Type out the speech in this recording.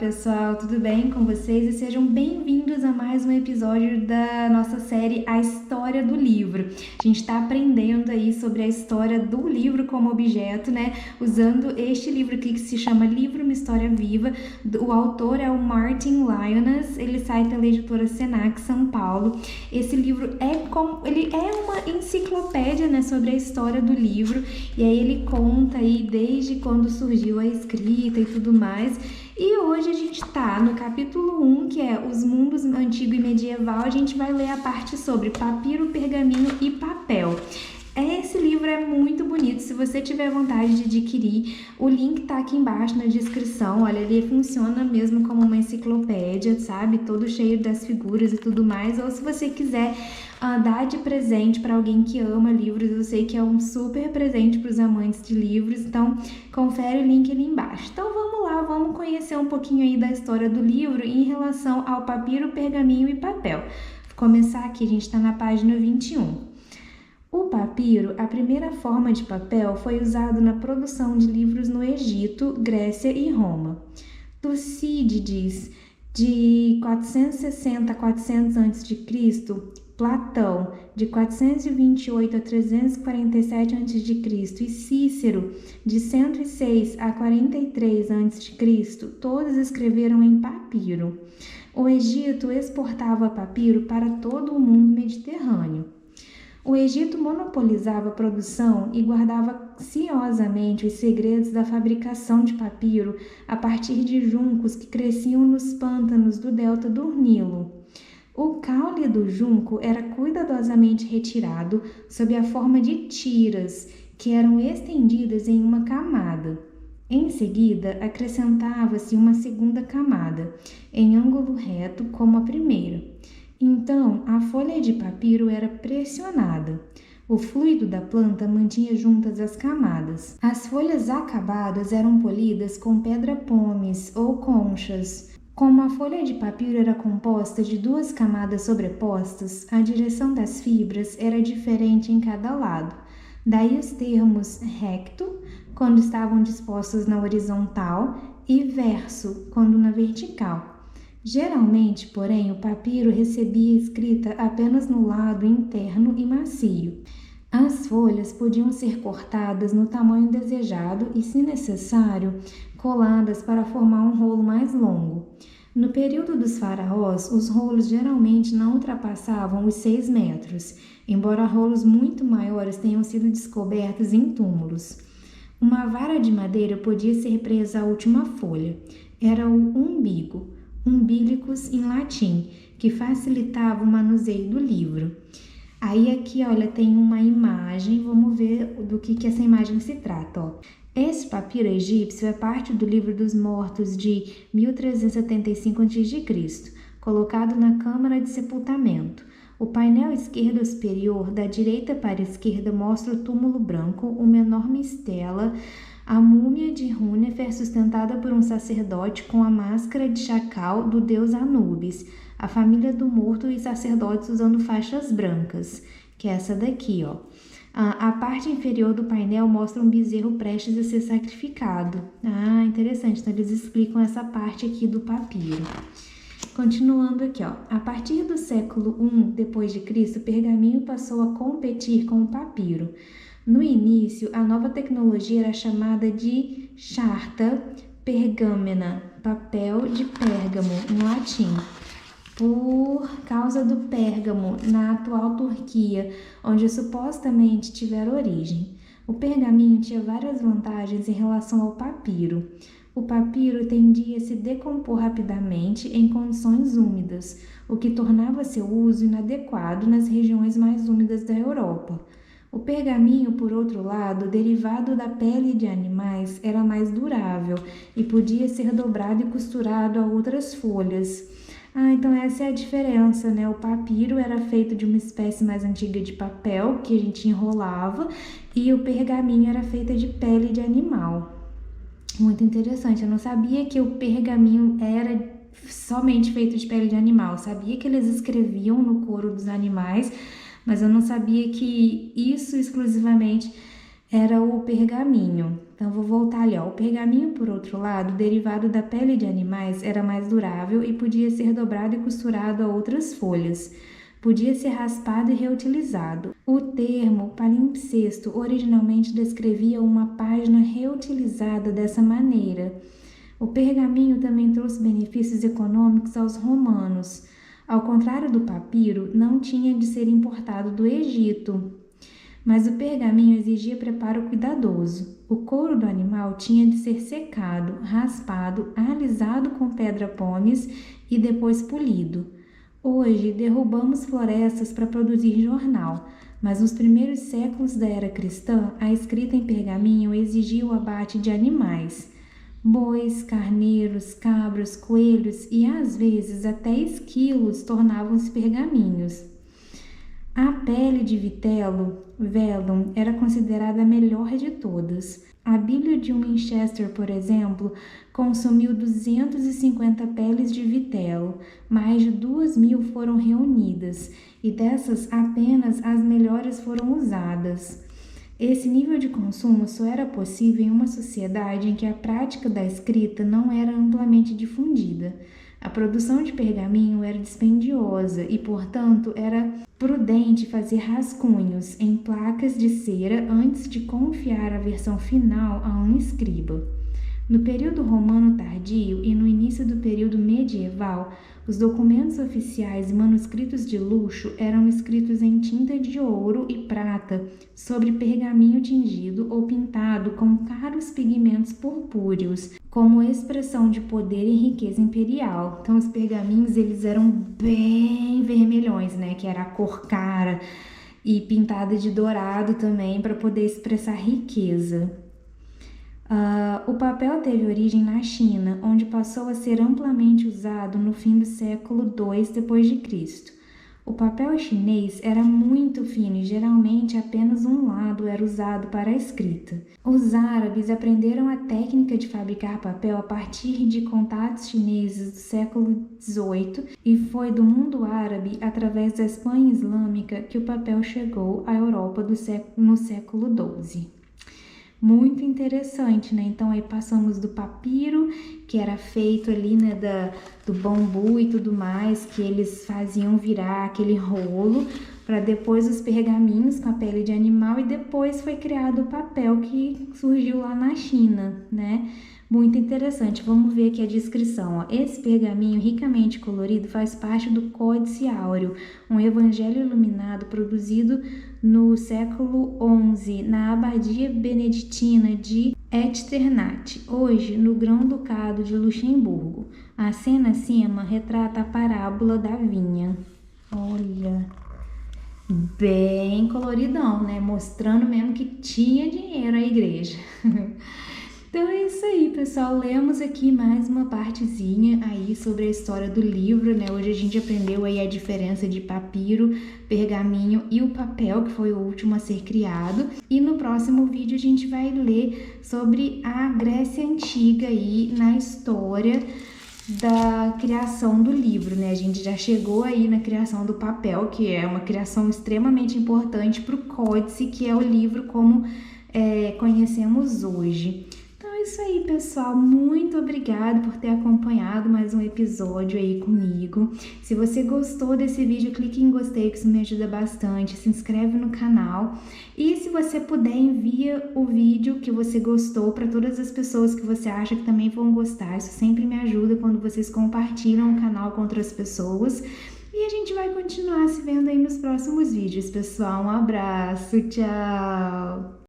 pessoal, tudo bem com vocês? E sejam bem-vindos a mais um episódio da nossa série A História do Livro. A gente está aprendendo aí sobre a história do livro como objeto, né? Usando este livro aqui que se chama Livro Uma História Viva. O autor é o Martin Lyons, ele sai pela editora Senac São Paulo. Esse livro ele é uma enciclopédia, né, sobre a história do livro, e aí ele conta aí desde quando surgiu a escrita e tudo mais. E hoje a gente tá no capítulo 1, que é Os Mundos Antigo e Medieval. A gente vai ler a parte sobre papiro, pergaminho e papel. Esse livro é muito bonito. Se você tiver vontade de adquirir, o link tá aqui embaixo na descrição. Olha, ele funciona mesmo como uma enciclopédia, sabe? Todo cheio das figuras e tudo mais. Ou se você quiser dar de presente para alguém que ama livros, eu sei que é um super presente para os amantes de livros. Então, confere o link ali embaixo. Então, vamos lá, vamos conhecer um pouquinho aí da história do livro em relação ao papiro, pergaminho e papel. Vou começar aqui, a gente está na página 21. O papiro, a primeira forma de papel, foi usado na produção de livros no Egito, Grécia e Roma. Tucídides, de 460 a 400 a.C., Platão, de 428 a 347 a.C., e Cícero, de 106 a 43 a.C., todos escreveram em papiro. O Egito exportava papiro para todo o mundo mediterrâneo. O Egito monopolizava a produção e guardava ciosamente os segredos da fabricação de papiro a partir de juncos que cresciam nos pântanos do delta do Nilo. O caule do junco era cuidadosamente retirado sob a forma de tiras, que eram estendidas em uma camada. Em seguida, acrescentava-se uma segunda camada, em ângulo reto como a primeira. Então, a folha de papiro era pressionada. O fluido da planta mantinha juntas as camadas. As folhas acabadas eram polidas com pedra-pomes ou conchas. Como a folha de papiro era composta de duas camadas sobrepostas, a direção das fibras era diferente em cada lado. Daí os termos recto, quando estavam dispostos na horizontal, e verso, quando na vertical. Geralmente, porém, o papiro recebia escrita apenas no lado interno e macio. As folhas podiam ser cortadas no tamanho desejado e, se necessário, coladas para formar um rolo mais longo. No período dos faraós, os rolos geralmente não ultrapassavam os 6 metros, embora rolos muito maiores tenham sido descobertos em túmulos. Uma vara de madeira podia ser presa à última folha. Era o umbigo, umbilicus em latim, que facilitava o manuseio do livro. Aí aqui, olha, tem uma imagem, vamos ver do que essa imagem se trata, ó. Esse papiro egípcio é parte do Livro dos Mortos de 1375 a.C., colocado na câmara de sepultamento. O painel esquerdo superior, da direita para a esquerda, mostra o túmulo branco, uma enorme estela, a múmia de Rúnefer sustentada por um sacerdote com a máscara de chacal do deus Anubis, a família do morto e sacerdotes usando faixas brancas, que é essa daqui, ó. A parte inferior do painel mostra um bezerro prestes a ser sacrificado. Interessante, então eles explicam essa parte aqui do papiro. Continuando aqui, ó. A partir do século I d.C., o pergaminho passou a competir com o papiro. No início, a nova tecnologia era chamada de charta pergamena, papel de pérgamo, em latim, por causa do Pérgamo, na atual Turquia, onde supostamente tiver origem. O pergaminho tinha várias vantagens em relação ao papiro. O papiro tendia a se decompor rapidamente em condições úmidas, o que tornava seu uso inadequado nas regiões mais úmidas da Europa. O pergaminho, por outro lado, derivado da pele de animais, era mais durável e podia ser dobrado e costurado a outras folhas. Então essa é a diferença, né? O papiro era feito de uma espécie mais antiga de papel, que a gente enrolava, e o pergaminho era feito de pele de animal. Muito interessante, eu não sabia que o pergaminho era somente feito de pele de animal. Eu sabia que eles escreviam no couro dos animais, mas eu não sabia que isso exclusivamente era o pergaminho. Então, vou voltar ali, ó. O pergaminho, por outro lado, derivado da pele de animais, era mais durável e podia ser dobrado e costurado a outras folhas. Podia ser raspado e reutilizado. O termo palimpsesto originalmente descrevia uma página reutilizada dessa maneira. O pergaminho também trouxe benefícios econômicos aos romanos. Ao contrário do papiro, não tinha de ser importado do Egito, mas o pergaminho exigia preparo cuidadoso. O couro do animal tinha de ser secado, raspado, alisado com pedra-pomes e depois polido. Hoje, derrubamos florestas para produzir jornal, mas nos primeiros séculos da era cristã, a escrita em pergaminho exigia o abate de animais. Bois, carneiros, cabras, coelhos e às vezes até esquilos tornavam-se pergaminhos. A pele de vitelo, velum, era considerada a melhor de todas. A Bíblia de Winchester, por exemplo, consumiu 250 peles de vitelo, mais de 2.000 foram reunidas, e dessas apenas as melhores foram usadas. Esse nível de consumo só era possível em uma sociedade em que a prática da escrita não era amplamente difundida. A produção de pergaminho era dispendiosa e, portanto, era prudente fazer rascunhos em placas de cera antes de confiar a versão final a um escriba. No período romano tardio e no início do período medieval, os documentos oficiais e manuscritos de luxo eram escritos em tinta de ouro e prata sobre pergaminho tingido ou pintado com caros pigmentos purpúreos, como expressão de poder e riqueza imperial. Então, os pergaminhos eles eram bem vermelhões, né? Que era a cor cara, e pintada de dourado também para poder expressar riqueza. O papel teve origem na China, onde passou a ser amplamente usado no fim do século II d.C. O papel chinês era muito fino e geralmente apenas um lado era usado para a escrita. Os árabes aprenderam a técnica de fabricar papel a partir de contatos chineses do século XVIII e foi do mundo árabe, através da Espanha islâmica, que o papel chegou à Europa no século XII. Muito interessante, né? Então aí passamos do papiro, que era feito ali, né, do bambu e tudo mais, que eles faziam virar aquele rolo, para depois os pergaminhos com a pele de animal, e depois foi criado o papel que surgiu lá na China, né? Muito interessante. Vamos ver aqui a descrição. Ó. Esse pergaminho ricamente colorido faz parte do Códice Áureo, um evangelho iluminado produzido no século XI na abadia beneditina de Echternach, hoje no Grão-Ducado de Luxemburgo. A cena acima retrata a parábola da vinha. Olha, bem coloridão, né? Mostrando mesmo que tinha dinheiro a igreja. Então é isso aí, pessoal. Lemos aqui mais uma partezinha aí sobre a história do livro, né? Hoje a gente aprendeu aí a diferença de papiro, pergaminho e o papel, que foi o último a ser criado. E no próximo vídeo a gente vai ler sobre a Grécia Antiga aí na história da criação do livro, né? A gente já chegou aí na criação do papel, que é uma criação extremamente importante para o Códice, que é o livro como conhecemos hoje. É isso aí, pessoal. Muito obrigada por ter acompanhado mais um episódio aí comigo. Se você gostou desse vídeo, clique em gostei, que isso me ajuda bastante. Se inscreve no canal. E se você puder, envia o vídeo que você gostou para todas as pessoas que você acha que também vão gostar. Isso sempre me ajuda quando vocês compartilham o canal com outras pessoas. E a gente vai continuar se vendo aí nos próximos vídeos, pessoal. Um abraço, tchau!